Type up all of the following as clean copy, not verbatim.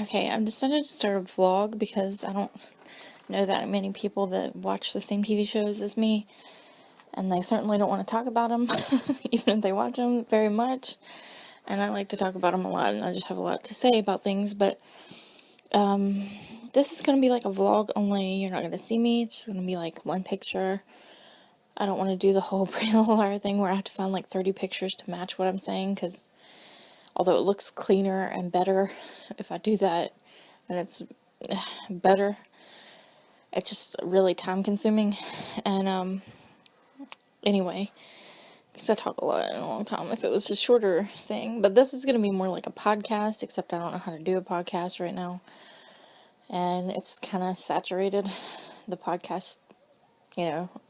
Okay, I've decided to start a vlog because I don't know that many people that watch the same TV shows as me, and they certainly don't want to talk about them, even if they watch them very much. And I like to talk about them a lot, and I just have a lot to say about things, but this is going to be like a vlog, only you're not going to see me. It's just going to be like one picture. I don't want to do the whole Pretty Little Liar thing where I have to find like 30 pictures to match what I'm saying, because although it looks cleaner and better if I do that, and it's better, it's just really time consuming. And anyway, because I talk a lot in a long time if it was a shorter thing. But this is going to be more like a podcast, except I don't know how to do a podcast right now, and it's kind of saturated. The podcasts,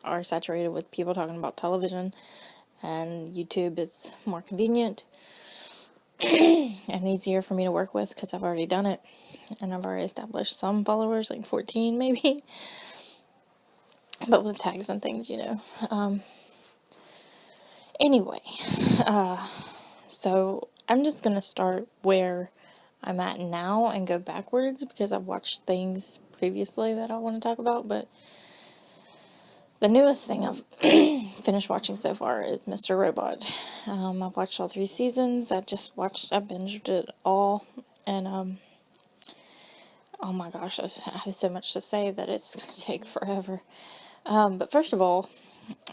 are saturated with people talking about television, and YouTube is more convenient and easier for me to work with because I've already done it, and I've already established some followers, like 14 maybe, but with tags and things, Anyway, so I'm just gonna start where I'm at now and go backwards because I've watched things previously that I want to talk about, but the newest thing I've finished watching so far is Mr.ROBOT. I've watched all 3 seasons. I binged it all, and oh my gosh, I have so much to say that it's gonna take forever. But first of all,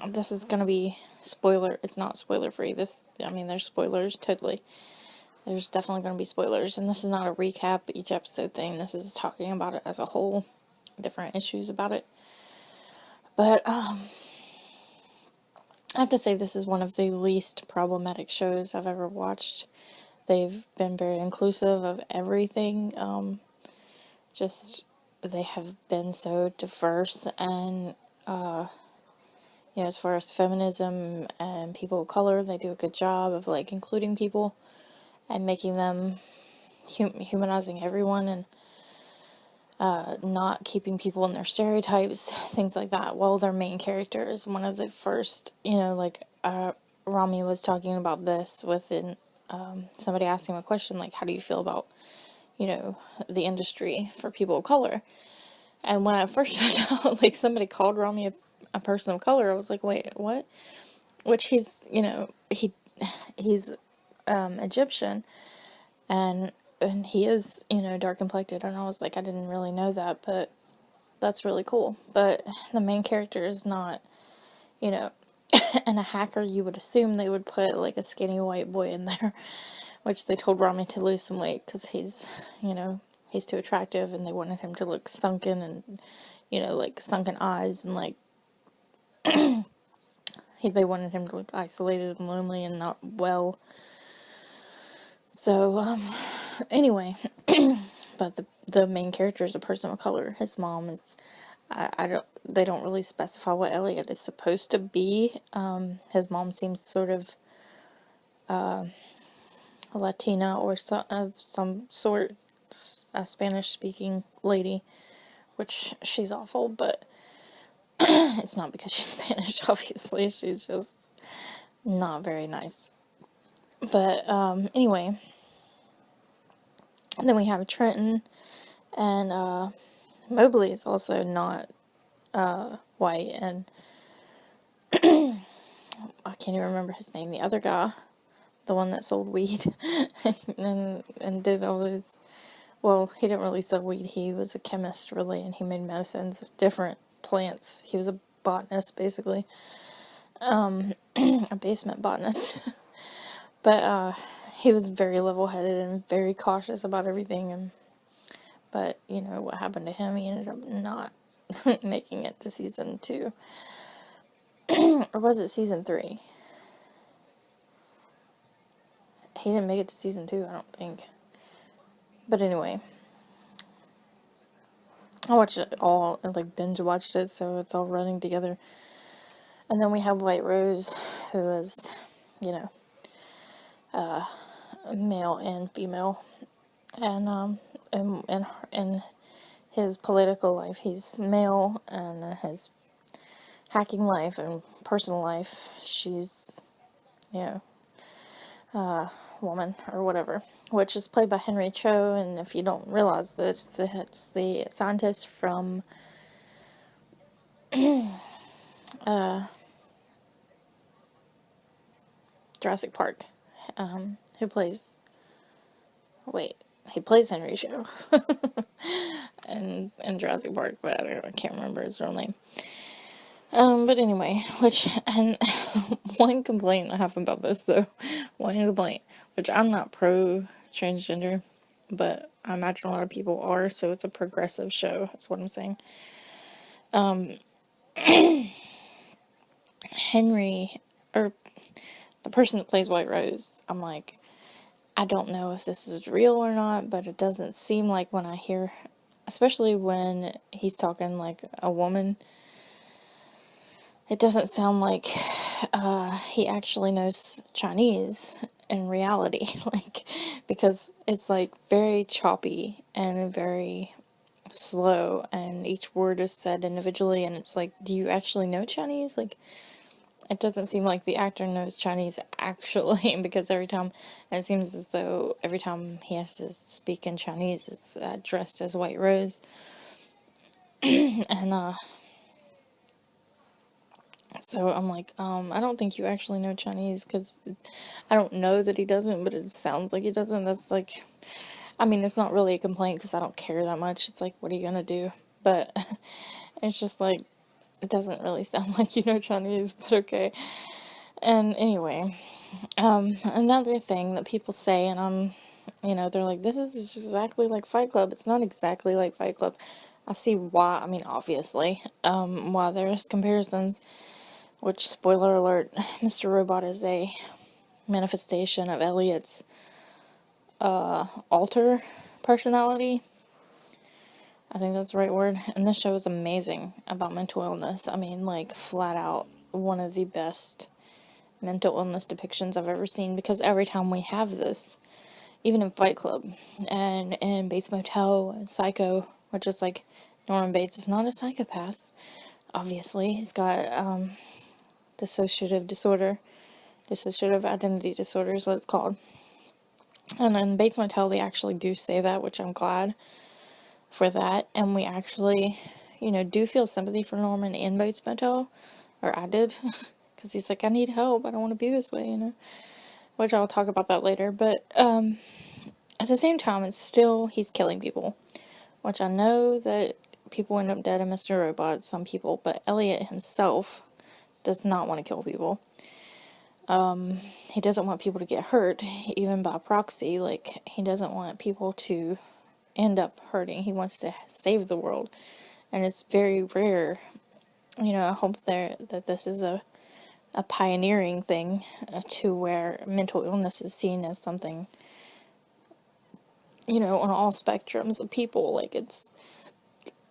this is gonna be it's not spoiler free. There's spoilers, totally. There's definitely gonna be spoilers, and this is not a recap each episode thing. This is talking about it as a whole, different issues about it. But, I have to say this is one of the least problematic shows I've ever watched. They've been very inclusive of everything. They have been so diverse, and, as far as feminism and people of color, they do a good job of, like, including people and making them, humanizing everyone, and not keeping people in their stereotypes, things like that. Well, their main character is one of the first, Rami was talking about this within, somebody asked him a question, like, how do you feel about, the industry for people of color? And when I first found out, like, somebody called Rami a person of color, I was like, wait, what? Which he's Egyptian, and he is, dark complected, and I was like, I didn't really know that, but that's really cool. But the main character is not, and a hacker, you would assume they would put like a skinny white boy in there, which they told Rami to lose some weight because he's too attractive, and they wanted him to look sunken and, like sunken eyes, and like they wanted him to look isolated and lonely and not well. So, anyway, but the main character is a person of color. His mom is, they don't really specify what Elliot is supposed to be. His mom seems sort of, Latina or of some sort, a Spanish-speaking lady, which she's awful, but it's not because she's Spanish, obviously. She's just not very nice. But, anyway, and then we have Trenton, and, Mobley is also not, white, and I can't even remember his name, the other guy, the one that sold weed, and did all those, well, he didn't really sell weed, he was a chemist, really, and he made medicines of different plants. He was a botanist, basically, a basement botanist, but, he was very level-headed and very cautious about everything, but, what happened to him, he ended up not making it to season 2, or was it season 3? He didn't make it to season 2, I don't think. But anyway, I watched it all, like binge watched it, so it's all running together. And then we have White Rose, who is, male and female, and in his political life, he's male, and his hacking life and personal life, she's, woman, or whatever, which is played by Henry Cho, and if you don't realize this, it's the scientist from Jurassic Park, who plays, wait, he plays Henry Cho in Jurassic Park, but I can't remember his real name. But anyway, and one complaint I have about this, though, which I'm not pro transgender, but I imagine a lot of people are, so it's a progressive show, that's what I'm saying. Henry, or the person that plays White Rose, I'm like, I don't know if this is real or not, but it doesn't seem like when I hear, especially when he's talking like a woman, it doesn't sound like he actually knows Chinese in reality, like, because it's like very choppy and very slow, and each word is said individually, and it's like, do you actually know Chinese? Like, it doesn't seem like the actor knows Chinese actually, because it seems as though every time he has to speak in Chinese, it's dressed as White Rose, and so I'm like, I don't think you actually know Chinese, because I don't know that he doesn't, but it sounds like he doesn't. That's like, I mean, it's not really a complaint, because I don't care that much. It's like, what are you gonna do? But it's just like, it doesn't really sound like you know Chinese, but okay. And anyway, another thing that people say, and they're like, this is just exactly like Fight Club. It's not exactly like Fight Club. I see why, I mean, obviously, why there's comparisons. Which, spoiler alert, Mr. Robot is a manifestation of Elliot's alter personality. I think that's the right word. And this show is amazing about mental illness. I mean, like, flat out one of the best mental illness depictions I've ever seen, because every time we have this, even in Fight Club and in Bates Motel and Psycho, which is like, Norman Bates is not a psychopath, obviously. He's got dissociative identity disorder is what it's called. And in Bates Motel, they actually do say that, which I'm glad for that. And we actually, do feel sympathy for Norman in Bates Motel, or I did, because he's like, I need help, I don't want to be this way, which I'll talk about that later. But at the same time, it's still, he's killing people, which I know that people end up dead in Mr. Robot, some people, but Elliot himself does not want to kill people. He doesn't want people to get hurt, even by proxy. Like, he doesn't want people to end up hurting. He wants to save the world, and it's very rare. I hope that this is a pioneering thing to where mental illness is seen as something, on all spectrums of people. Like, it's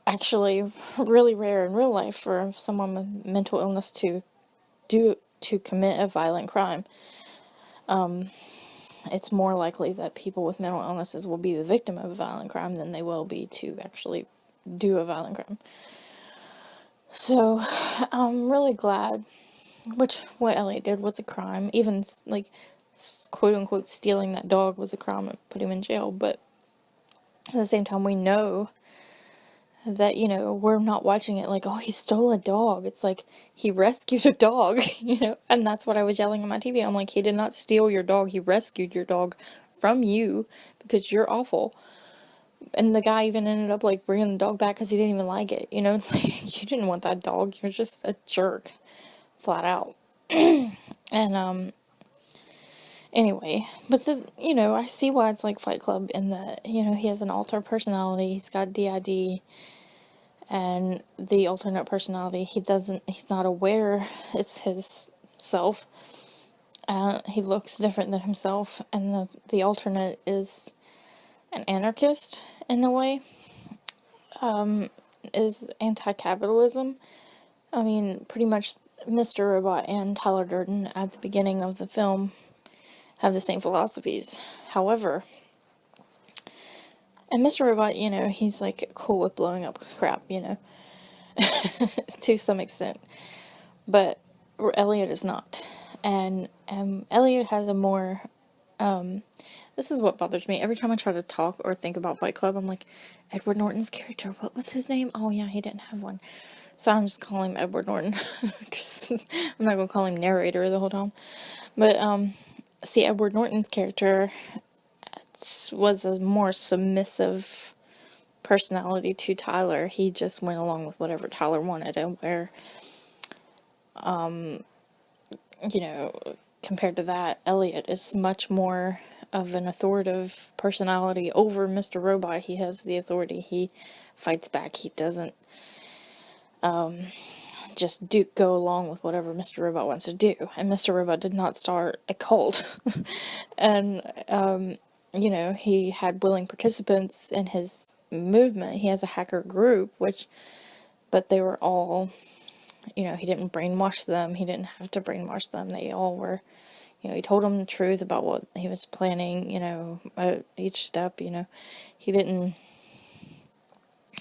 actually really rare in real life for someone with mental illness to commit a violent crime. It's more likely that people with mental illnesses will be the victim of a violent crime than they will be to actually do a violent crime. So, I'm really glad, what Elliot did was a crime. Even, like, quote-unquote stealing that dog was a crime and put him in jail. But at the same time, we know that, we're not watching it like, oh, he stole a dog. It's like, he rescued a dog, and that's what I was yelling on my TV. I'm like, he did not steal your dog, he rescued your dog from you, because you're awful. And the guy even ended up, like, bringing the dog back because he didn't even like it, it's like, you didn't want that dog, you're just a jerk, flat out. And, anyway, but I see why it's like Fight Club in that, he has an alter personality, he's got DID, and the alternate personality, he's not aware it's his self. He looks different than himself, and the alternate is an anarchist, in a way, is anti-capitalism. I mean, pretty much Mr. Robot and Tyler Durden at the beginning of the film have the same philosophies. However, and Mr. Robot, he's like cool with blowing up crap, to some extent. But Elliot is not. And Elliot has a more This is what bothers me. Every time I try to talk or think about Fight Club, I'm like, Edward Norton's character, what was his name? Oh yeah, he didn't have one. So I'm just calling him Edward Norton. 'Cause I'm not gonna call him narrator the whole time. But, see, Edward Norton's character was a more submissive personality to Tyler. He just went along with whatever Tyler wanted, and where, you know, compared to that, Elliot is much more of an authoritative personality over Mr. Robot. He has the authority. He fights back. He doesn't just go along with whatever Mr. Robot wants to do. And Mr. Robot did not start a cult. And, you know, he had willing participants in his movement. He has a hacker group, but they were all, you know, he didn't brainwash them. He didn't have to brainwash them. They all were, you know, he told them the truth about what he was planning, you know, each step, you know. He didn't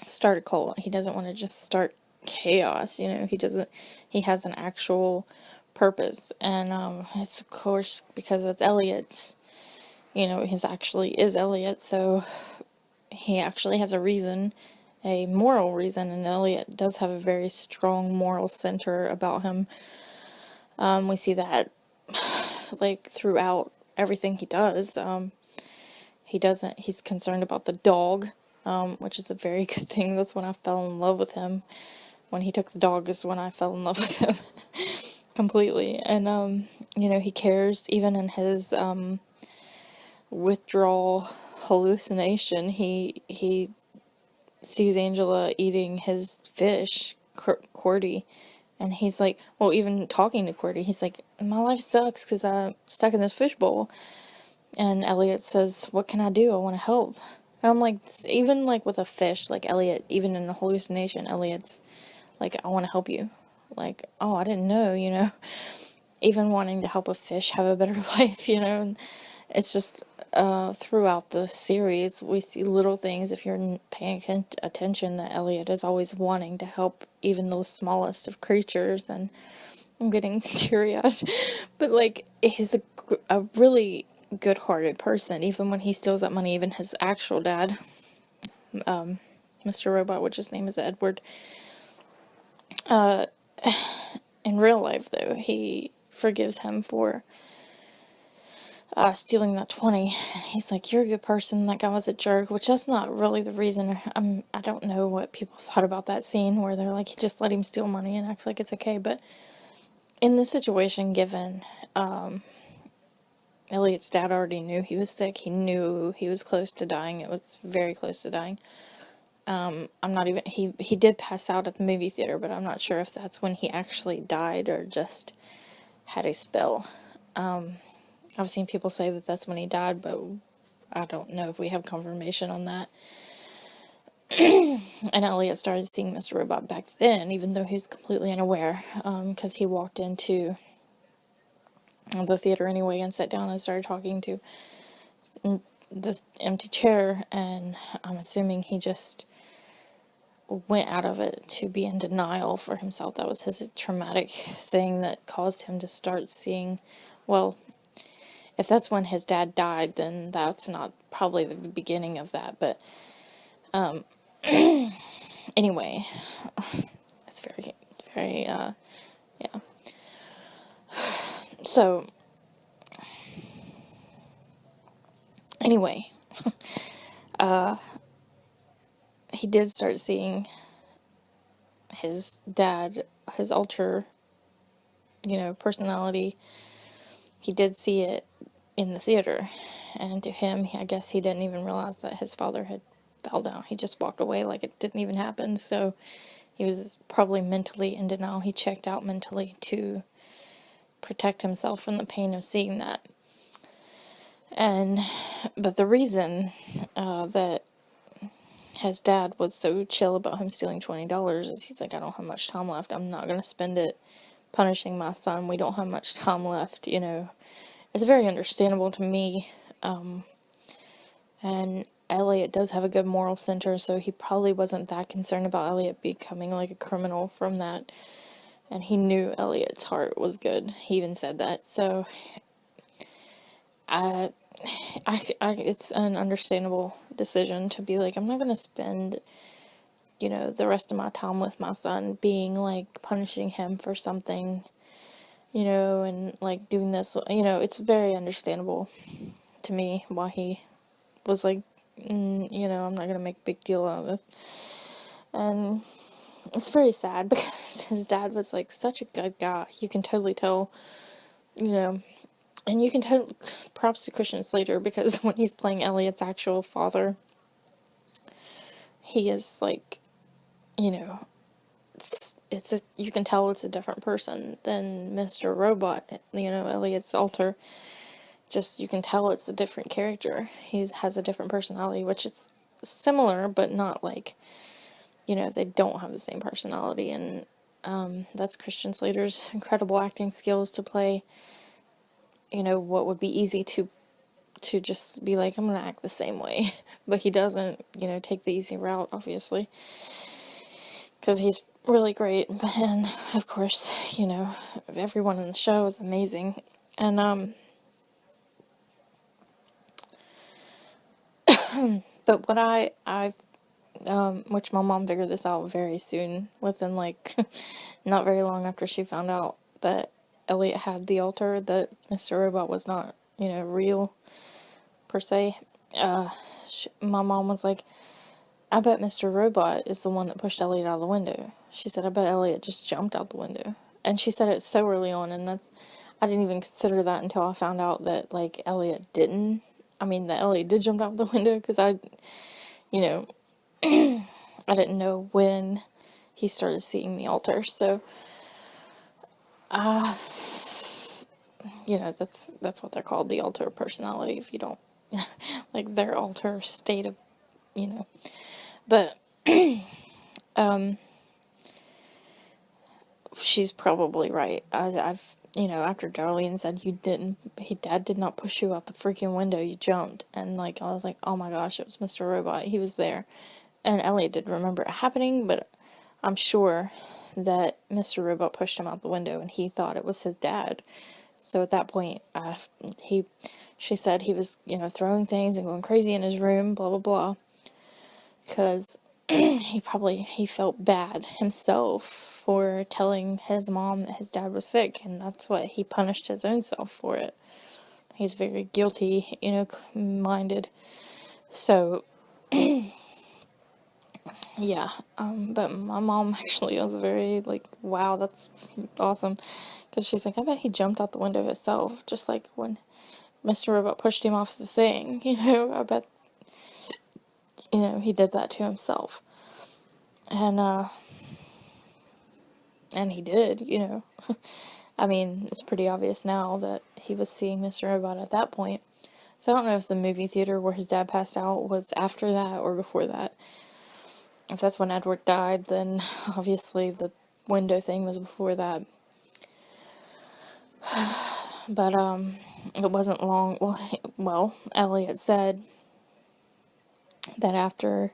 start a cult. He doesn't want to just start chaos, you know. He has an actual purpose. And, it's of course because it's Elliot's, you know, his actually is Elliot, so he actually has a reason, a moral reason, and Elliot does have a very strong moral center about him. We see that, like, throughout everything he does. He's concerned about the dog, which is a very good thing. That's when I fell in love with him. When he took the dog is when I fell in love with him completely. And, you know, he cares even in his, withdrawal hallucination. He sees Angela eating his fish, Cordy, and he's like, well, even talking to Cordy, he's like, my life sucks because I'm stuck in this fishbowl. And Elliot says, what can I do? I want to help. And I'm like, even like with a fish, like Elliot, even in a hallucination, Elliot's like, I want to help you. Like, oh, I didn't know, you know. Even wanting to help a fish have a better life, you know. And it's just, throughout the series, we see little things, if you're paying attention, that Elliot is always wanting to help even the smallest of creatures. And I'm getting teary-eyed. But, like, he's a really good-hearted person, even when he steals that money. Even his actual dad, Mr. Robot, which his name is Edward, in real life, though, he forgives him for stealing that 20. He's like, you're a good person, that guy was a jerk, which that's not really the reason. I don't know what people thought about that scene where they're like, he just let him steal money and acts like it's okay. But in this situation, given, Elliot's dad already knew he was sick. He knew he was close to dying. It was very close to dying. I'm not even, he did pass out at the movie theater, but I'm not sure if that's when he actually died or just had a spell. I've seen people say that that's when he died, but I don't know if we have confirmation on that. And Elliot started seeing Mr. Robot back then, even though he was completely unaware, because he walked into the theater anyway and sat down and started talking to the empty chair, and I'm assuming he just went out of it to be in denial for himself. That was his traumatic thing that caused him to start seeing, well, if that's when his dad died, then that's not probably the beginning of that, but, anyway, it's very, yeah. So, anyway, he did start seeing his dad, his alter, you know, personality. He did see it in the theater, and to him, I guess he didn't even realize that his father had fell down. He just walked away like it didn't even happen. So he was probably mentally in denial. He checked out mentally to protect himself from the pain of seeing that. But the reason that his dad was so chill about him stealing $20 is he's like, I don't have much time left. I'm not going to spend it punishing my son. We don't have much time left, you know. It's very understandable to me. And Elliot does have a good moral center, so he probably wasn't that concerned about Elliot becoming like a criminal from that. And he knew Elliot's heart was good. He even said that. So it's an understandable decision to be like, I'm not gonna spend, the rest of my time with my son being like punishing him for something, and like doing this, it's very understandable to me why he was like, I'm not gonna make a big deal out of this. And it's very sad because his dad was like such a good guy. You can totally tell, and you can tell, props to Christian Slater, because when he's playing Elliot's actual father, he is like, you know, you can tell it's a different person than Mr. Robot, Elliot's alter. Just, you can tell it's a different character. He has a different personality, which is similar, but not like, they don't have the same personality. And that's Christian Slater's incredible acting skills to play, what would be easy to just be like, I'm gonna act the same way. But he doesn't, take the easy route, obviously. Because he's really great. And, of course, everyone in the show is amazing. And, but what which my mom figured this out very soon, within, like, not very long after she found out that Elliot had the altar, that Mr. Robot was not, real, per se. My mom was like, I bet Mr. Robot is the one that pushed Elliot out of the window. She said, I bet Elliot just jumped out the window. And she said it so early on, and I didn't even consider that until I found out that, like, that Elliot did jump out the window, because I didn't know when he started seeing the altar. So, that's what they're called, the alter personality, if you don't, like, their alter state of, but, she's probably right. I've, after Darlene said Dad did not push you out the freaking window, you jumped, and, like, I was like, oh my gosh, it was Mr. Robot, he was there. And Elliot did remember it happening, but I'm sure that Mr. Robot pushed him out the window, and he thought it was his dad. So at that point, she said he was, throwing things and going crazy in his room, blah, blah, blah. Because he felt bad himself for telling his mom that his dad was sick, and that's what he punished his own self for it. He's very guilty, minded. So, yeah, but my mom actually was very, like, wow, that's awesome. Because she's like, I bet he jumped out the window himself, just like when Mr. Robot pushed him off the thing, I bet, he did that to himself. And he did, I mean, it's pretty obvious now that he was seeing Mr. Robot at that point. So I don't know if the movie theater where his dad passed out was after that or before that. If that's when Edward died, then obviously the window thing was before that. But, it wasn't long. Well, Elliot said that after,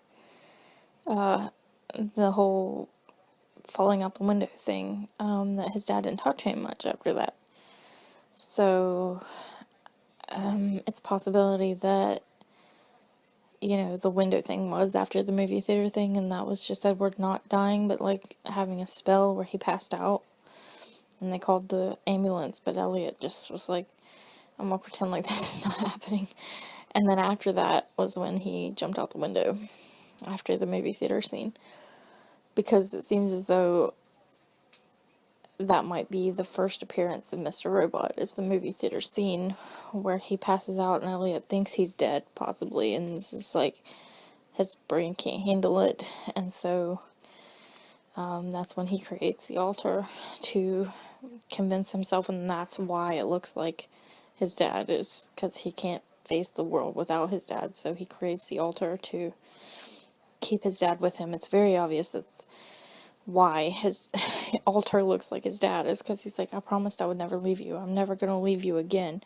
the whole falling out the window thing, that his dad didn't talk to him much after that. So, it's a possibility that, the window thing was after the movie theater thing, and that was just Edward not dying, but, like, having a spell where he passed out, and they called the ambulance, but Elliot just was like, I'm gonna pretend like this is not happening. And then after that was when he jumped out the window, after the movie theater scene. Because it seems as though that might be the first appearance of Mr. Robot, is the movie theater scene where he passes out and Elliot thinks he's dead, possibly, and this is like, his brain can't handle it, and so, that's when he creates the altar to convince himself, and that's why it looks like his dad, is because he can't face the world without his dad, so he creates the altar to keep his dad with him. It's very obvious that's why his altar looks like his dad, is because he's like, I promised I would never leave you. I'm never going to leave you again.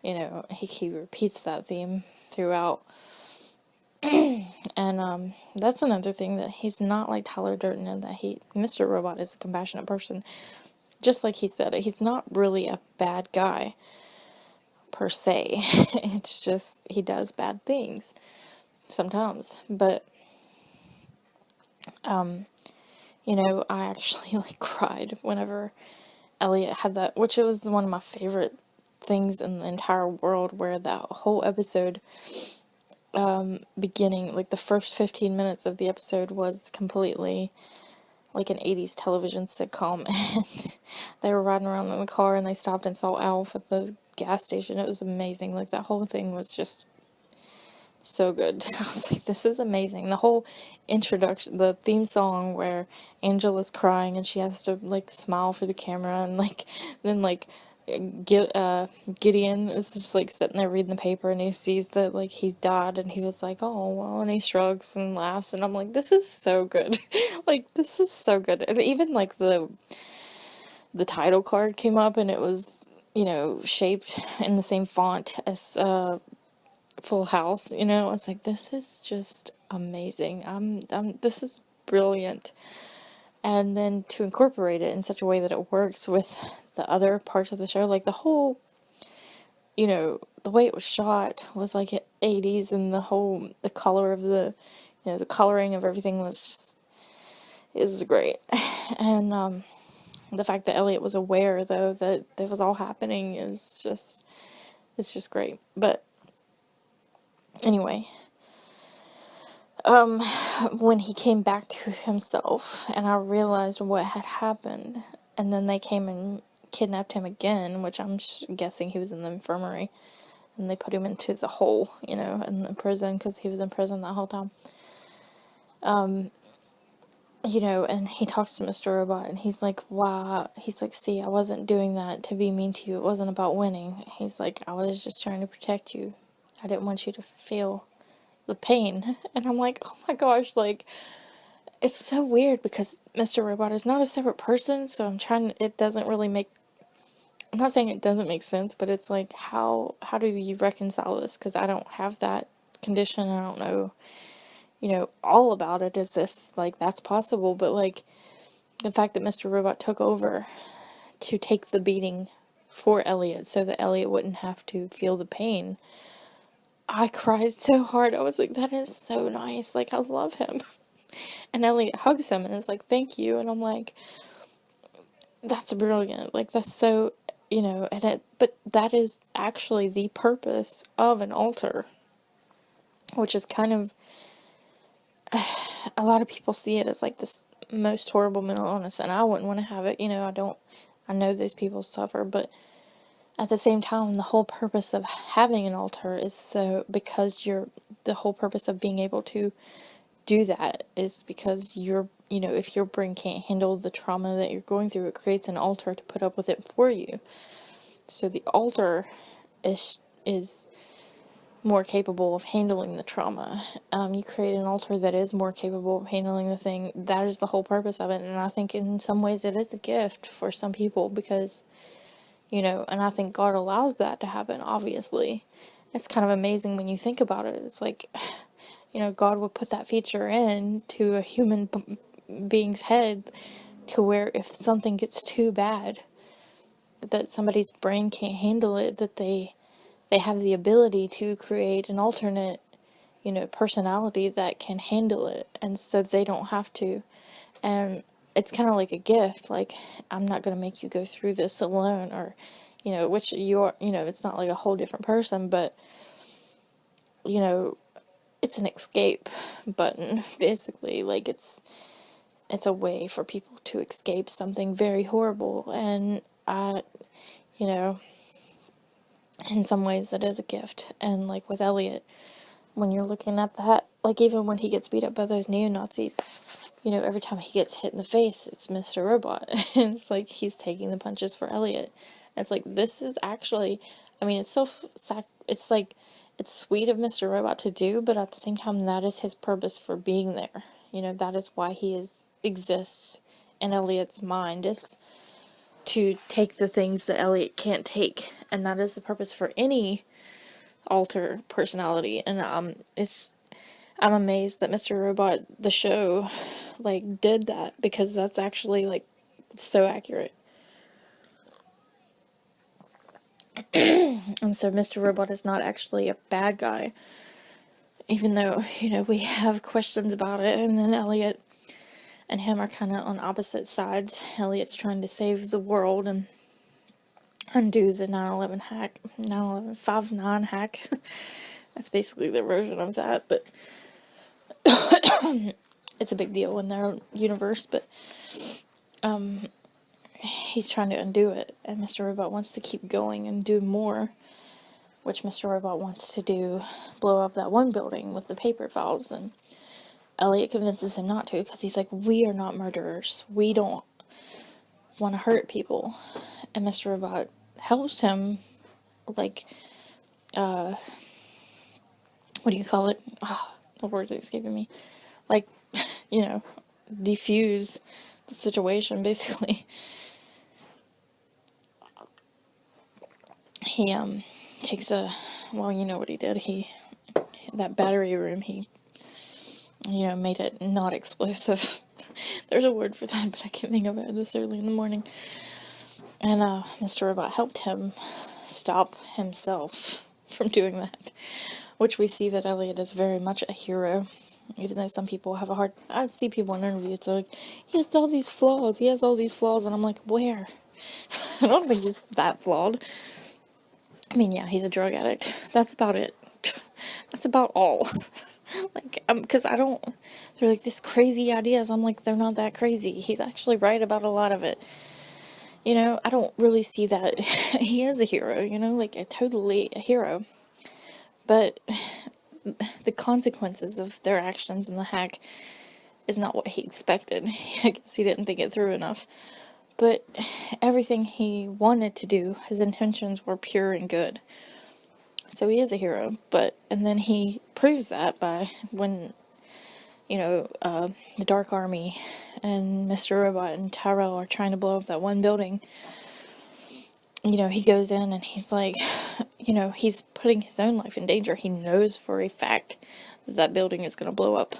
He repeats that theme throughout. And, that's another thing, that he's not like Tyler Durden, and that Mr. Robot is a compassionate person. Just like he said, he's not really a bad guy. per se. It's just he does bad things sometimes. But you know, I actually like cried whenever Elliot had that, which it was one of my favorite things in the entire world, where that whole episode beginning, like the first 15 minutes of the episode was completely like an 80s television sitcom, and they were riding around in the car and they stopped and saw Alf at the gas station. It was amazing. Like that whole thing was just so good. I was like, this is amazing. The whole introduction, the theme song where Angela's crying and she has to like smile for the camera, and like then like Gideon is just like sitting there reading the paper and he sees that like he died and he was like, oh well, and he shrugs and laughs, and I'm like, this is so good. Like this is so good. And even like the title card came up and it was, you know, shaped in the same font as Full House, you know. I was like, this is just amazing. This is brilliant. And then to incorporate it in such a way that it works with the other parts of the show, like the whole, you know, the way it was shot was like 80s, and the color of the, you know, the coloring of everything was just, is great. And the fact that Elliot was aware though that it was all happening is just, it's just great. But anyway, when he came back to himself and I realized what had happened, and then they came and kidnapped him again, which I'm guessing he was in the infirmary, and they put him into the hole, you know, in the prison, because he was in prison that whole time. You know, and he talks to Mr. Robot, and he's like, wow, he's like, see, I wasn't doing that to be mean to you, it wasn't about winning. He's like, I was just trying to protect you. I didn't want you to feel the pain. And I'm like, oh my gosh, like, it's so weird because Mr. Robot is not a separate person, so it doesn't really make, I'm not saying it doesn't make sense, but it's like, how do you reconcile this? Because I don't have that condition, I don't know, you know, all about it, as if, like, that's possible, but, like, the fact that Mr. Robot took over to take the beating for Elliot so that Elliot wouldn't have to feel the pain, I cried so hard. I was like, that is so nice, like, I love him. And Elliot hugs him and is like, thank you, and I'm like, that's brilliant, like, that's so, you know, but that is actually the purpose of an altar, which is kind of, a lot of people see it as like this most horrible mental illness, and I wouldn't want to have it, you know, I know those people suffer, but at the same time, the whole purpose of having an altar is because the whole purpose of being able to do that is because you know, if your brain can't handle the trauma that you're going through, it creates an altar to put up with it for you. So the altar is more capable of handling the trauma. You create an altar that is more capable of handling the thing. That is the whole purpose of it, and I think in some ways it is a gift for some people, because, you know, and I think God allows that to happen, obviously. It's kind of amazing when you think about it. It's like, you know, God would put that feature in to a human being's head to where if something gets too bad, that somebody's brain can't handle it, that they have the ability to create an alternate, you know, personality that can handle it, and so they don't have to. And it's kind of like a gift, like, I'm not going to make you go through this alone, or, you know, which you're, you know, it's not like a whole different person, but, you know, it's an escape button, basically. Like, it's a way for people to escape something very horrible, and you know, in some ways it is a gift. And like with Elliot, when you're looking at that, like even when he gets beat up by those neo-Nazis, you know, every time he gets hit in the face, it's Mr. Robot. And it's like he's taking the punches for Elliot. And it's like, this is actually, I mean, it's like, it's sweet of Mr. Robot to do, but at the same time, that is his purpose for being there. You know, that is why he exists in Elliot's mind, is to take the things that Elliot can't take, and that is the purpose for any alter personality. And I'm amazed that Mr. Robot, the show, like, did that, because that's actually, like, so accurate. And so Mr. Robot is not actually a bad guy, even though, we have questions about it. And then Elliot and him are kind of on opposite sides. Elliot's trying to save the world and undo the 9/11 hack, 9/11 hack. That's basically the version of that, but it's a big deal in their universe. But he's trying to undo it, and Mr. Robot wants to keep going and do more, which Mr. Robot wants to do, blow up that one building with the paper files, and Elliot convinces him not to, because he's like, we are not murderers, we don't want to hurt people. And Mr. Robot helps him, like, what do you call it? The word's escaping me. Like, defuse the situation, basically. He, takes well, you know what he did. That battery room, he, made it not explosive. There's a word for that, but I can't think of it this early in the morning. And, Mr. Robot helped him stop himself from doing that. Which we see that Elliot is very much a hero. Even though some people have a hard... I see people in interviews, so like, he has all these flaws, and I'm like, where? I don't think he's that flawed. I mean, yeah, he's a drug addict. That's about it. That's about all. Like, because I don't... They're like, this crazy ideas. I'm like, they're not that crazy. He's actually right about a lot of it. I don't really see that. He is a hero, like, totally a hero. But the consequences of their actions in the hack is not what he expected. I guess he didn't think it through enough. But everything he wanted to do, his intentions were pure and good. So he is a hero. And then he proves that by when, the Dark Army and Mr. Robot and Tyrell are trying to blow up that one building. He goes in and he's like, he's putting his own life in danger. He knows for a fact that that building is going to blow up.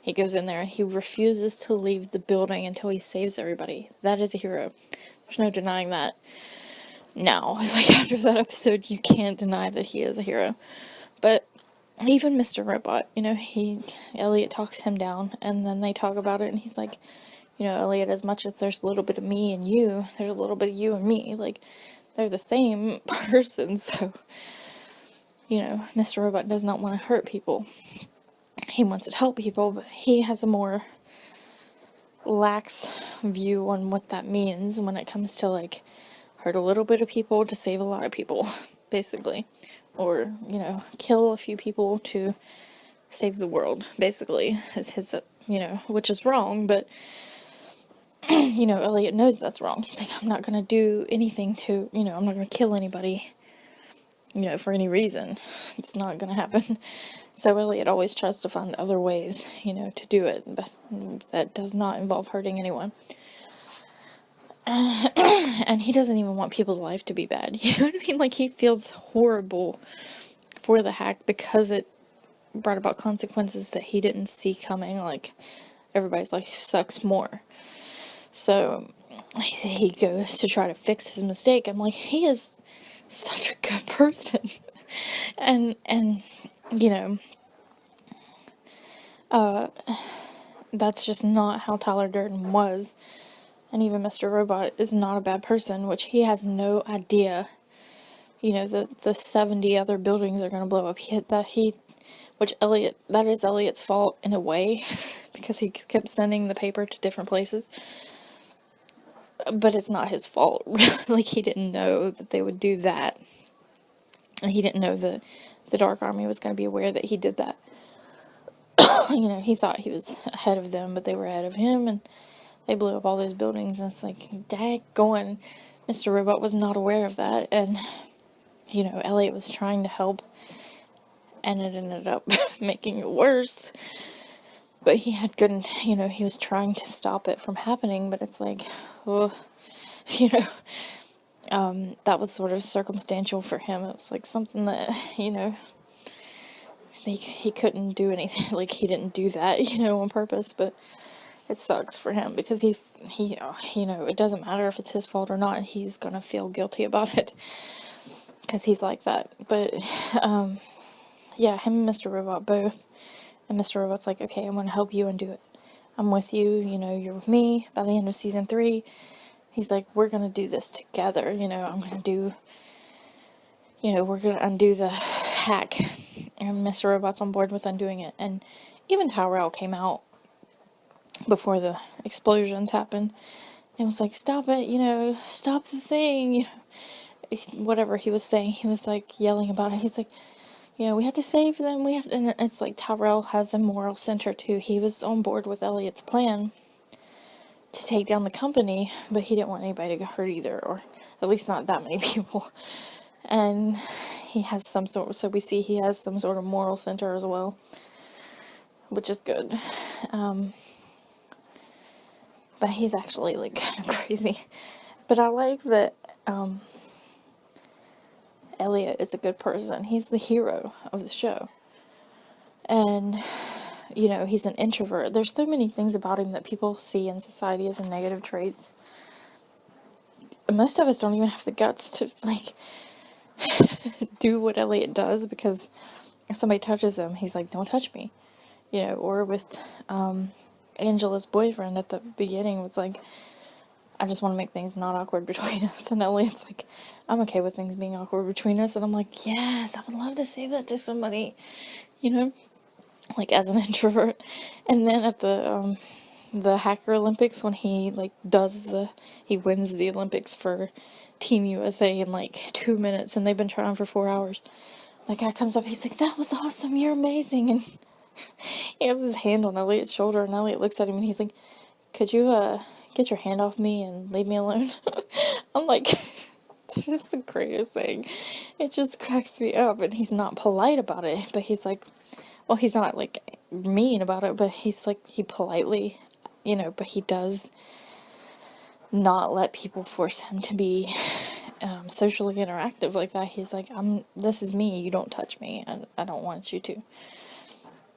He goes in there and he refuses to leave the building until he saves everybody. That is a hero. There's no denying that. Now, it's like after that episode, you can't deny that he is a hero. But even Mr. Robot, Elliot talks him down, and then they talk about it, and he's like, Elliot, as much as there's a little bit of me and you, there's a little bit of you and me. Like, they're the same person, so, Mr. Robot does not want to hurt people. He wants to help people, but he has a more lax view on what that means when it comes to, like, hurt a little bit of people to save a lot of people, basically. Or, kill a few people to save the world, basically, is his, which is wrong, but, Elliot knows that's wrong. He's like, I'm not gonna do anything to, I'm not gonna kill anybody, for any reason. It's not gonna happen. So Elliot always tries to find other ways, to do it that does not involve hurting anyone. And he doesn't even want people's life to be bad. You know what I mean? Like, he feels horrible for the hack because it brought about consequences that he didn't see coming. Like, everybody's life sucks more. So he goes to try to fix his mistake. I'm like, he is such a good person. and that's just not how Tyler Durden was. And even Mr. Robot is not a bad person, which he has no idea, the 70 other buildings are going to blow up. That is Elliot's fault in a way, because he kept sending the paper to different places. But it's not his fault. Like, he didn't know that they would do that. And he didn't know that the Dark Army was going to be aware that he did that. He thought he was ahead of them, but they were ahead of him, and they blew up all those buildings, and it's like, daggone, Mr. Robot was not aware of that, and, Elliot was trying to help, and it ended up making it worse, but he had good, he was trying to stop it from happening, but it's like, oh, that was sort of circumstantial for him. It was like something that, he couldn't do anything, like, he didn't do that, on purpose, but it sucks for him, because he it doesn't matter if it's his fault or not, he's gonna feel guilty about it. because he's like that. But, yeah, him and Mr. Robot both. And Mr. Robot's like, okay, I'm going to help you and do it. I'm with you, you know, you're with me. By the end of season 3, he's like, we're going to do this together. You know, I'm going to do, you know, we're going to undo the hack. And Mr. Robot's on board with undoing it. And even Tyrell came out before the explosions happened and was like, stop it, you know, stop the thing. You know, whatever he was saying, he was like yelling about it. He's like, you know, we have to save them. We have to, and it's like Tyrell has a moral center too. He was on board with Elliot's plan to take down the company, but he didn't want anybody to get hurt either, or at least not that many people. And he has some sort, so we see he has some sort of moral center as well, which is good. But he's actually like kind of crazy. But I like that Elliot is a good person. He's the hero of the show. And, you know, he's an introvert. There's so many things about him that people see in society as negative traits. And most of us don't even have the guts to, like, do what Elliot does, because if somebody touches him, he's like, don't touch me. You know, or with Angela's boyfriend at the beginning was like, I just want to make things not awkward between us. And Elliot's like, I'm okay with things being awkward between us. And I'm like, yes, I would love to say that to somebody, you know, like as an introvert. And then at the Hacker Olympics, when he like he wins the Olympics for Team USA in like 2 minutes, and they've been trying for 4 hours. The guy comes up, he's like, that was awesome, you're amazing. And he has his hand on Elliot's shoulder, and Elliot looks at him and he's like, could you get your hand off me and leave me alone? I'm like, it's the greatest thing. It just cracks me up. And he's not polite about it, but he's like, well, he's not like mean about it, but he's like, he politely, you know, but he does not let people force him to be socially interactive like that. He's like, this is me, you don't touch me, and I don't want you to.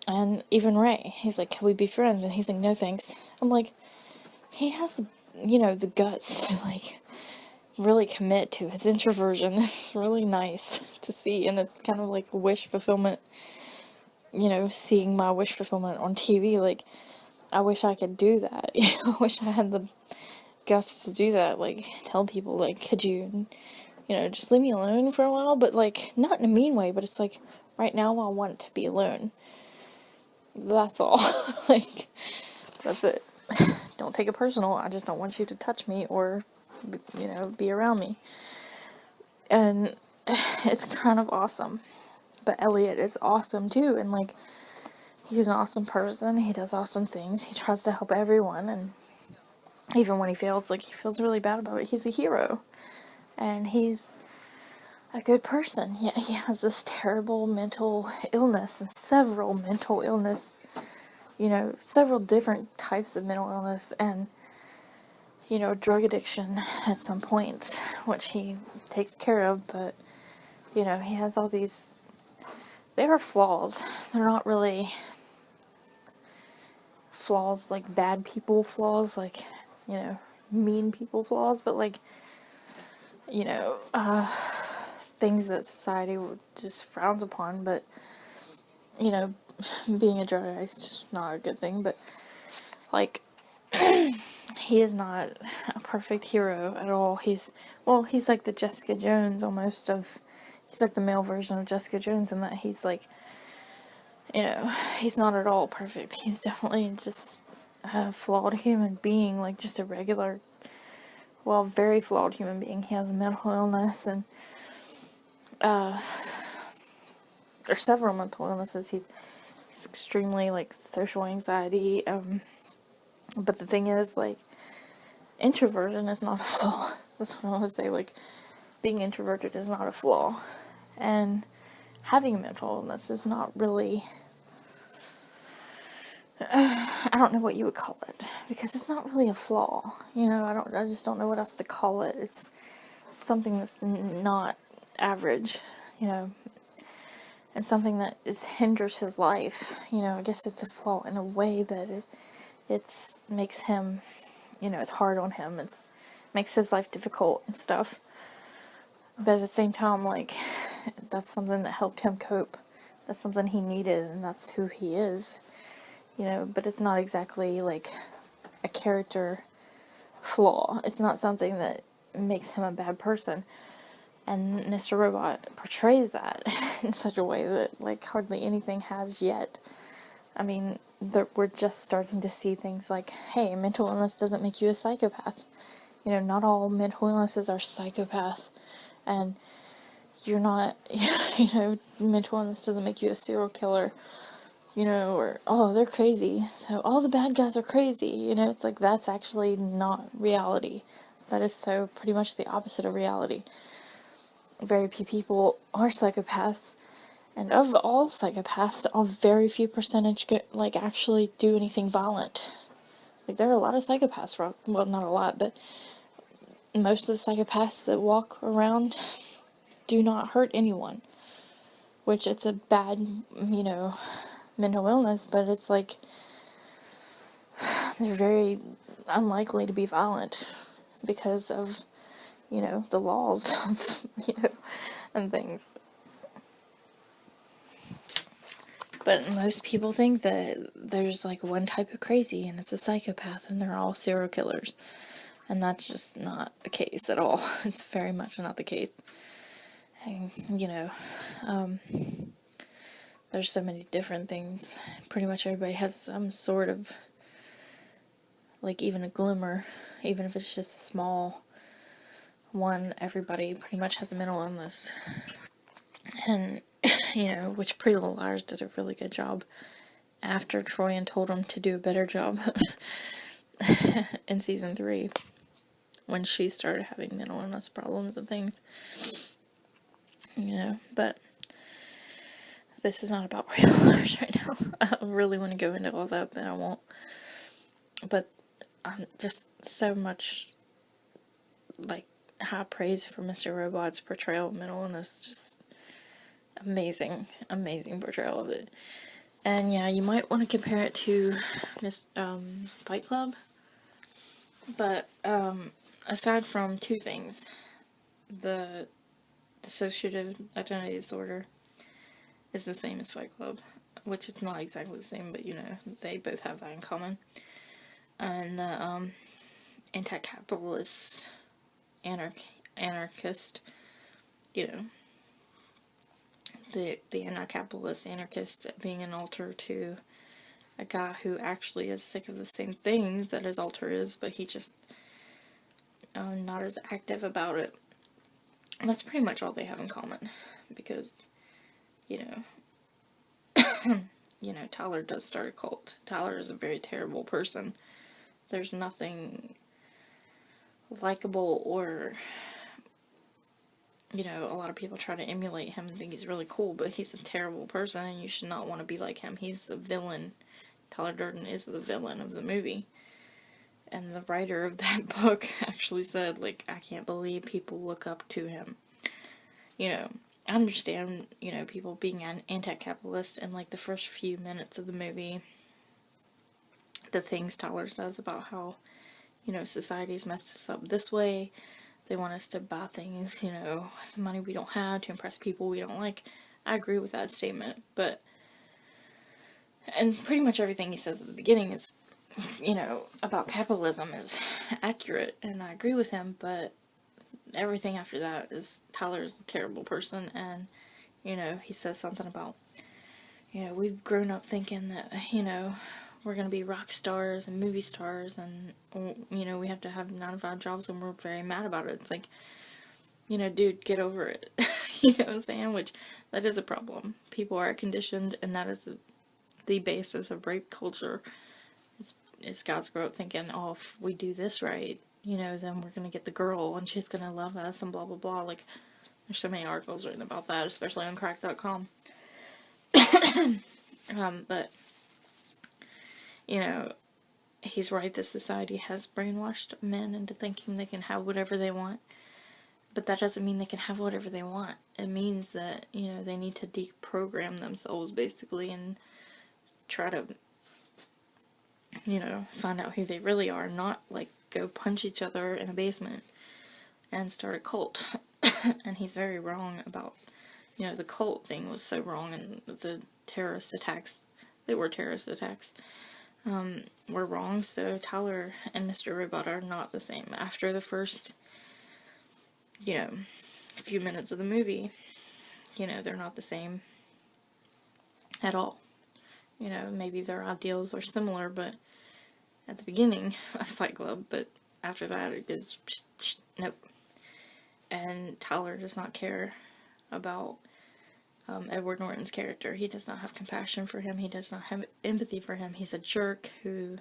And even Ray, he's like, can we be friends? And he's like, no thanks. I'm like, he has, you know, the guts to, like, really commit to his introversion. It's really nice to see, and it's kind of like a wish fulfillment, you know, seeing my wish fulfillment on TV. Like, I wish I could do that. You know, I wish I had the guts to do that. Like, tell people, like, could you, you know, just leave me alone for a while? But, like, not in a mean way, but it's like, right now I want to be alone. That's all. Like, that's it. Don't take it personal. I just don't want you to touch me or, you know, be around me. And it's kind of awesome. But Elliot is awesome too. And, like, he's an awesome person. He does awesome things. He tries to help everyone. And even when he fails, like, he feels really bad about it. He's a hero. And he's a good person. Yet he has this terrible mental illness and several mental illness, you know, several different types of mental illness, and, you know, drug addiction at some points, which he takes care of. But, you know, he has all these, they are flaws. They're not really flaws like bad people flaws, like, you know, mean people flaws, but, like, you know, things that society just frowns upon. But, you know, being a drug addict is just not a good thing. But, like, he is not a perfect hero at all. He's like the Jessica Jones almost of, he's like the male version of Jessica Jones, in that he's like, you know, he's not at all perfect. He's definitely just a flawed human being, like just a regular, well, very flawed human being. He has a mental illness, and there's several mental illnesses. He's extremely, like, social anxiety. But the thing is, like, introversion is not a flaw. That's what I want to say. Like, being introverted is not a flaw, and having a mental illness is not really, I don't know what you would call it, because it's not really a flaw, you know. I just don't know what else to call it. It's something that's not average, you know, and something that hinders his life, you know. I guess it's a flaw in a way that it's makes him, you know, it's hard on him, makes his life difficult and stuff. But at the same time, like, that's something that helped him cope. That's something he needed, and that's who he is. You know, but it's not exactly, like, a character flaw. It's not something that makes him a bad person. And Mr. Robot portrays that in such a way that, like, hardly anything has yet. I mean, we're just starting to see things like, hey, mental illness doesn't make you a psychopath. You know, not all mental illnesses are psychopath. And you're not, you know, mental illness doesn't make you a serial killer. You know, or, oh, they're crazy, so all the bad guys are crazy. You know, it's like, that's actually not reality. That is so pretty much the opposite of reality. Very few people are psychopaths, and of all psychopaths, a very few percentage like actually do anything violent. Like, there are a lot of psychopaths, well, not a lot, but most of the psychopaths that walk around do not hurt anyone, which it's a bad, you know, mental illness, but it's like, they're very unlikely to be violent because of, you know, the laws of, you know, and things. But most people think that there's like one type of crazy and it's a psychopath and they're all serial killers. And that's just not the case at all. It's very much not the case. And, you know, there's so many different things. Pretty much everybody has some sort of, like, even a glimmer, even if it's just a small one. Everybody pretty much has a mental illness. And, you know, which Pretty Little Liars did a really good job after Troyan told him to do a better job in season 3, when she started having mental illness problems and things. You know, but this is not about Pretty Little Liars right now. I really want to go into all that, but I won't. But just so much, like, high praise for Mr. Robot's portrayal of mental illness. Just amazing, amazing portrayal of it. And yeah, you might want to compare it to Fight Club. But aside from two things, the dissociative identity disorder is the same as Fight Club, which it's not exactly the same, but you know, they both have that in common. And the anti-capitalist, anarchist, you know, the anti-capitalist anarchist being an alter to a guy who actually is sick of the same things that his alter is, but he just not as active about it. And that's pretty much all they have in common, because, you know, you know, Tyler does start a cult. Tyler is a very terrible person. There's nothing likable or, you know, a lot of people try to emulate him and think he's really cool, but he's a terrible person and you should not want to be like him. He's the villain. Tyler Durden is the villain of the movie. And the writer of that book actually said, like, I can't believe people look up to him. You know, I understand, you know, people being anti-capitalist, and like the first few minutes of the movie, the things Tyler says about how, you know, society's messed us up this way. They want us to buy things, you know, with the money we don't have to impress people we don't like. I agree with that statement, but, and pretty much everything he says at the beginning is, you know, about capitalism is accurate, and I agree with him, but everything after that is Tyler's a terrible person. And, you know, he says something about, you know, we've grown up thinking that, you know, we're going to be rock stars and movie stars, and, you know, we have to have 9-to-5 jobs, and we're very mad about it. It's like, you know, dude, get over it. You know what I'm saying? Which, that is a problem. People are conditioned, and that is the basis of rape culture. It's guys grow up thinking, oh, if we do this right, you know, then we're going to get the girl, and she's going to love us, and blah, blah, blah. Like, there's so many articles written about that, especially on crack.com. But, you know, he's right that society has brainwashed men into thinking they can have whatever they want. But that doesn't mean they can have whatever they want. It means that, you know, they need to deprogram themselves, basically, and try to, you know, find out who they really are, not, like, go punch each other in a basement and start a cult. And he's very wrong about, you know, the cult thing was so wrong, and the terrorist attacks, they were terrorist attacks, were wrong. So Tyler and Mr. Robot are not the same. After the first, you know, few minutes of the movie, you know, they're not the same at all. You know, maybe their ideals are similar, but at the beginning of Fight Club, but after that it goes, nope. And Tyler does not care about Edward Norton's character. He does not have compassion for him. He does not have empathy for him. He's a jerk who,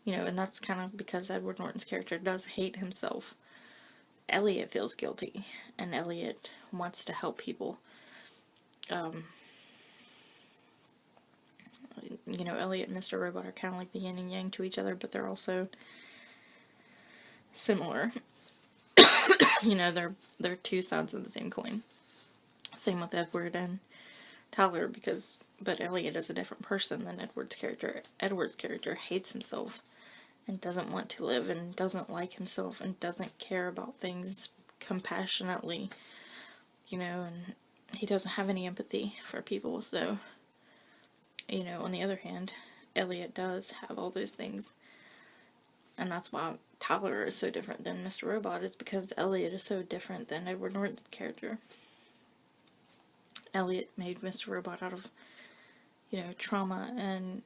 you know, and that's kind of because Edward Norton's character does hate himself. Elliot feels guilty, and Elliot wants to help people. You know, Elliot and Mr. Robot are kind of like the yin and yang to each other, but they're also similar. You know, they're two sides of the same coin. Same with Edward and Tyler, but Elliot is a different person than Edward's character. Edward's character hates himself and doesn't want to live and doesn't like himself and doesn't care about things compassionately, you know, and he doesn't have any empathy for people. So, you know, on the other hand, Elliot does have all those things. And that's why Tyler is so different than Mr. Robot, is because Elliot is so different than Edward Norton's character. Elliot made Mr. Robot out of, you know, trauma and,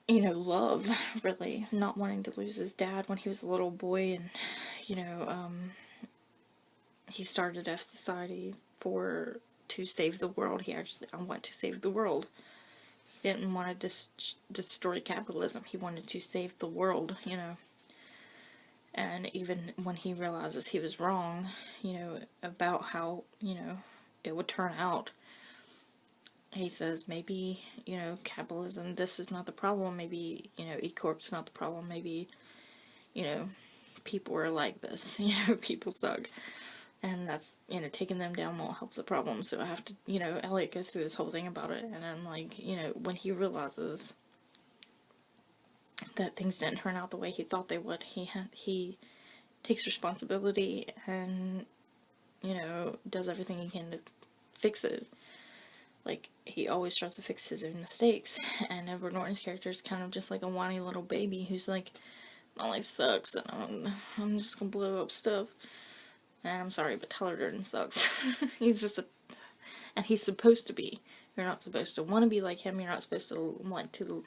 you know, love, really. Not wanting to lose his dad when he was a little boy, and, you know, he started F Society to save the world. He actually, I want to save the world. He didn't want to destroy capitalism. He wanted to save the world, you know. And even when he realizes he was wrong, you know, about how, you know, it would turn out, he says, maybe, you know, capitalism, this is not the problem. Maybe, you know, E-Corp's not the problem. Maybe, you know, people are like this. You know, people suck. And that's, you know, taking them down won't help the problem. So I have to, you know, Elliot goes through this whole thing about it. And I'm like, you know, when he realizes that things didn't turn out the way he thought they would, he takes responsibility and, you know, does everything he can to fix it. Like, he always tries to fix his own mistakes. And Edward Norton's character is kind of just like a whiny little baby who's like, my life sucks and I'm just gonna blow up stuff. And I'm sorry, but Tyler Durden sucks. He's just and he's supposed to be. You're not supposed to want to be like him. You're not supposed to want to,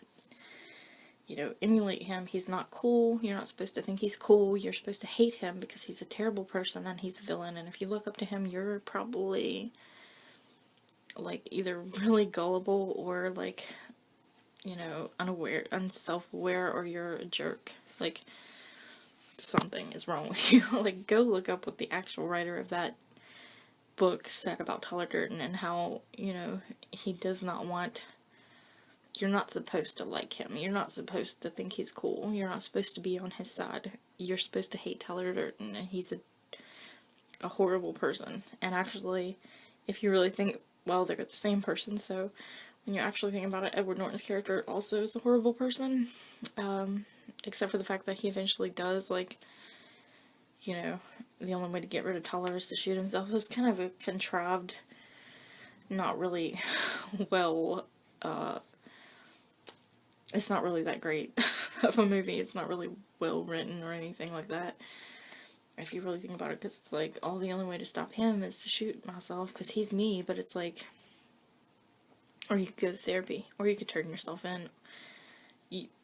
you know, emulate him. He's not cool. You're not supposed to think he's cool. You're supposed to hate him because he's a terrible person and he's a villain. And if you look up to him, you're probably, like, either really gullible or, like, you know, unself-aware, or you're a jerk. Like, something is wrong with you. Like, go look up what the actual writer of that book said about Tyler Durden and how, you know, he does not want, you're not supposed to like him. You're not supposed to think he's cool. You're not supposed to be on his side. You're supposed to hate Tyler Durden, and he's a horrible person. And actually, if you really think, well, they're the same person, so when you actually think about it, Edward Norton's character also is a horrible person. Except for the fact that he eventually does, like, you know, the only way to get rid of Tyler is to shoot himself. So it's kind of a contrived, not really well, it's not really that great of a movie. It's not really well written or anything like that, if you really think about it, because it's like, oh, the only way to stop him is to shoot myself because he's me. But it's like, or you could go to therapy, or you could turn yourself in.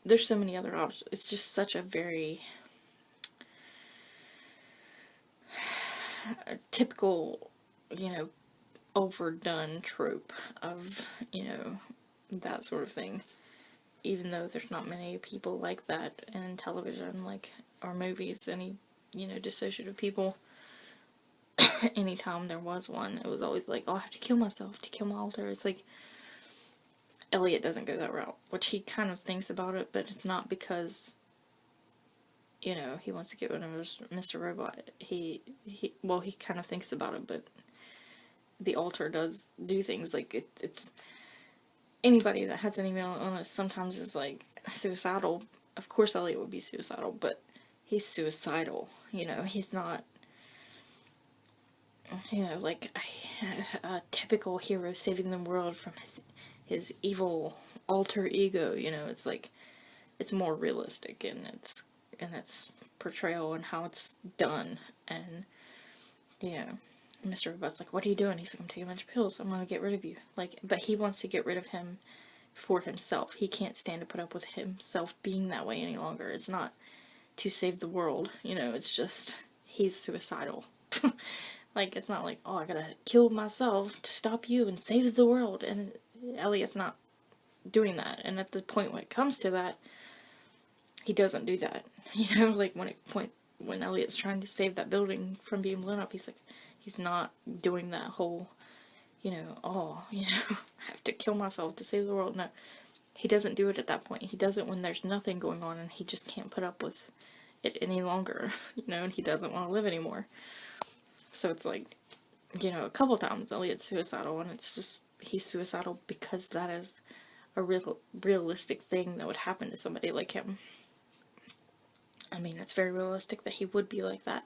There's so many other options. It's just such a very typical, you know, overdone trope of, you know, that sort of thing. Even though there's not many people like that in television, like, or movies, any, you know, dissociative people. Anytime there was one, it was always like, oh, I have to kill myself to kill my alter. It's like, Elliot doesn't go that route, which he kind of thinks about it, but it's not because, you know, he wants to get rid of Mr. Robot. He kind of thinks about it, but the alter does do things like, it's anybody that has any mental illness sometimes is like suicidal. Of course Elliot would be suicidal, but he's suicidal, you know, he's not, you know, like a typical hero saving the world from his evil alter ego. You know, it's like it's more realistic in its portrayal and how it's done. And you know, Mr. Robot's like, "What are you doing?" He's like, "I'm taking a bunch of pills. I'm gonna get rid of you." Like, but he wants to get rid of him for himself. He can't stand to put up with himself being that way any longer. It's not to save the world, you know, it's just he's suicidal. Like, it's not like, oh, I gotta kill myself to stop you and save the world. And Elliot's not doing that. And at the point when it comes to that, he doesn't do that. You know, like when Elliot's trying to save that building from being blown up, he's like, he's not doing that whole, you know, oh, you know, I have to kill myself to save the world. No, he doesn't do it at that point. He does it when there's nothing going on and he just can't put up with it any longer, you know, and he doesn't want to live anymore. So it's like, you know, a couple times Elliot's suicidal, and it's just, he's suicidal because that is a realistic thing that would happen to somebody like him. I mean, it's very realistic that he would be like that.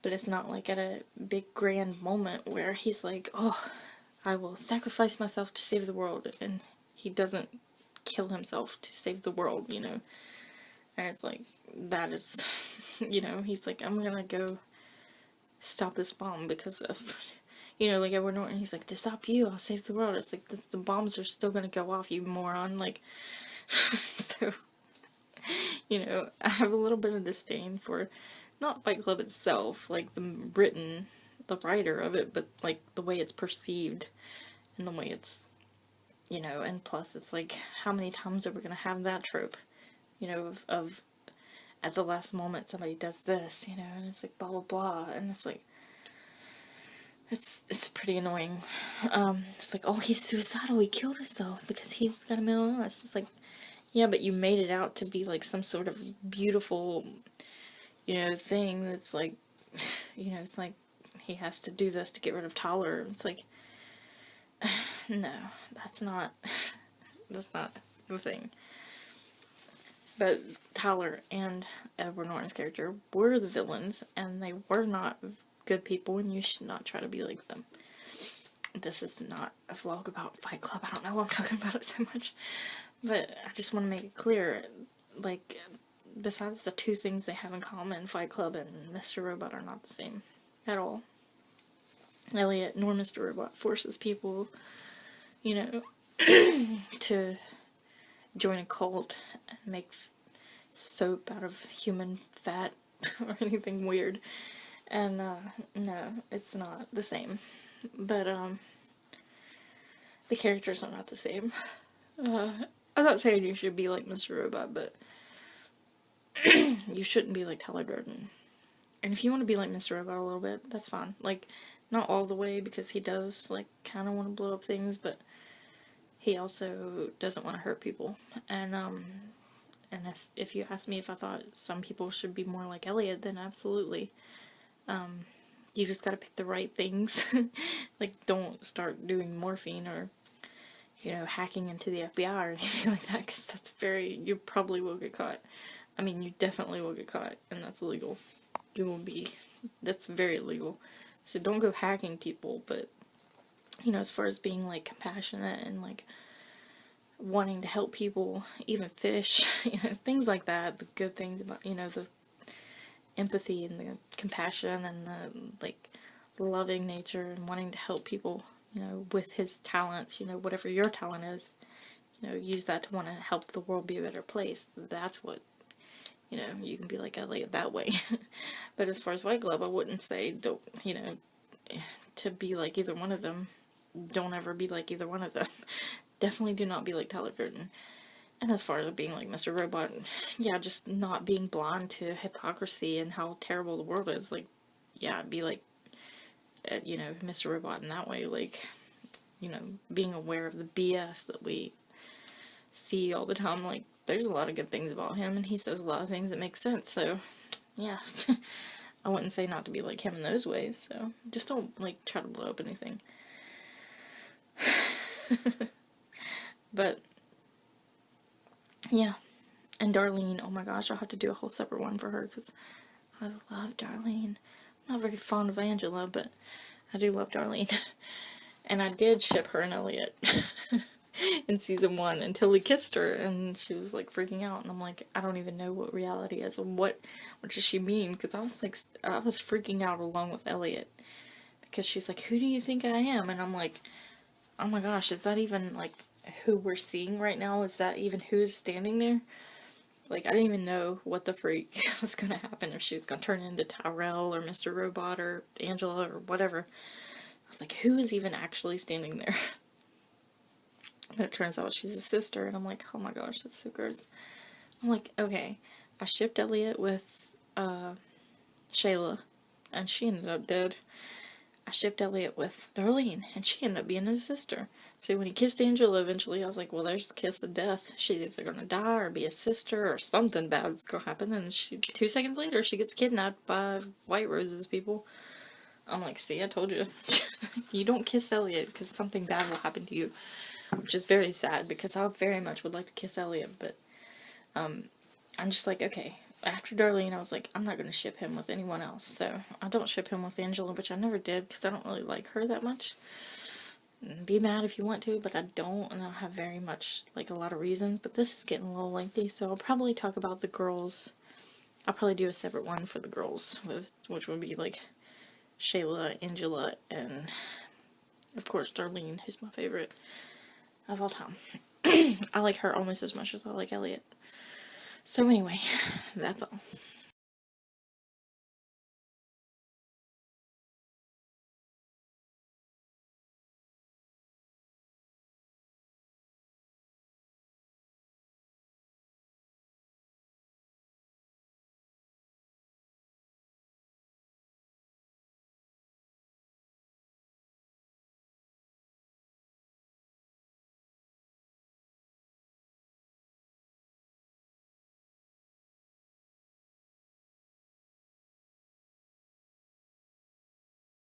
But it's not like at a big grand moment where he's like, oh, I will sacrifice myself to save the world. And he doesn't kill himself to save the world, you know. And it's like, that is, you know, he's like, I'm gonna go stop this bomb because of, you know, like Edward Norton, he's like, to stop you, I'll save the world. It's like, the bombs are still gonna go off, you moron. Like, so, you know, I have a little bit of disdain for, not Fight Club itself, like the writer of it, but like the way it's perceived and the way it's, you know, and plus it's like, how many times are we gonna have that trope, you know, of at the last moment somebody does this, you know, and it's like blah blah blah, and it's like, it's pretty annoying. It's like, oh, he's suicidal, he killed himself because he's got a mental illness. It's like, yeah, but you made it out to be like some sort of beautiful, you know, thing that's like, you know, it's like he has to do this to get rid of Tyler. It's like, no, that's not the thing. But Tyler and Edward Norton's character were the villains, and they were not good people, and you should not try to be like them. This is not a vlog about Fight Club. I don't know why I'm talking about it so much. But I just want to make it clear, like, besides the two things they have in common, Fight Club and Mr. Robot are not the same at all. Elliot nor Mr. Robot forces people, you know, to join a cult and make soap out of human fat or anything weird. And no, it's not the same. But the characters are not the same. I'm not saying you should be like Mr. Robot, but you shouldn't be like Tyler Durden. And if you want to be like Mr. Robot a little bit, that's fine. Like, not all the way, because he does, like, kind of want to blow up things, but he also doesn't want to hurt people. And if you ask me if I thought some people should be more like Elliot, then absolutely. You just gotta pick the right things. Like, don't start doing morphine or, you know, hacking into the FBI or anything like that, because that's you probably will get caught. I mean, you definitely will get caught, and that's illegal. That's very illegal. So don't go hacking people, but, you know, as far as being, like, compassionate and, like, wanting to help people, even fish, you know, things like that, the good things about, you know, the empathy and the compassion and the, like, loving nature and wanting to help people, you know, with his talents, you know, whatever your talent is, you know, use that to want to help the world be a better place. That's what, you know, you can be like Elliot that way. But as far as White Glove, I wouldn't say, don't, you know, to be like either one of them. Don't ever be like either one of them. Definitely do not be like Tyler Durden. And as far as being like Mr. Robot, yeah, just not being blind to hypocrisy and how terrible the world is. Like, yeah, be like, you know, Mr. Robot in that way. Like, you know, being aware of the BS that we see all the time. Like, there's a lot of good things about him, and he says a lot of things that make sense. So, yeah, I wouldn't say not to be like him in those ways. So, just don't, like, try to blow up anything. But, yeah. And Darlene, oh my gosh, I'll have to do a whole separate one for her, because I love Darlene. not very fond of Angela, but I do love Darlene. And I did ship her and Elliot in season 1 until he kissed her and she was like freaking out. And I'm like, I don't even know what reality is. What does she mean? Because I was freaking out along with Elliot. Because she's like, who do you think I am? And I'm like, oh my gosh, is that even like who we're seeing right now? Is that even who's standing there? Like, I didn't even know what the freak was gonna happen, if she was gonna turn into Tyrell or Mr. Robot or Angela or whatever. I was like, who is even actually standing there? But it turns out she's a sister, and I'm like, oh my gosh, that's so gross. I'm like, okay, I shipped Elliot with Shayla, and she ended up dead. I shipped Elliot with Darlene, and she ended up being his sister. So when he kissed Angela eventually, I was like, well, there's the kiss of death. She's either gonna die or be a sister or something bad's gonna happen. And 2 seconds later, she gets kidnapped by White Rose's people. I'm like, see, I told you. You don't kiss Elliot because something bad will happen to you. Which is very sad because I very much would like to kiss Elliot, but I'm just like, okay. After Darlene, I was like, I'm not going to ship him with anyone else. So I don't ship him with Angela, which I never did because I don't really like her that much. Be mad if you want to, but I don't, and I have very much, like, a lot of reasons. But this is getting a little lengthy, so I'll probably talk about the girls. I'll probably do a separate one for the girls, which would be like Shayla, Angela, and of course Darlene, who's my favorite of all time. I like her almost as much as I like Elliot. So anyway, that's all.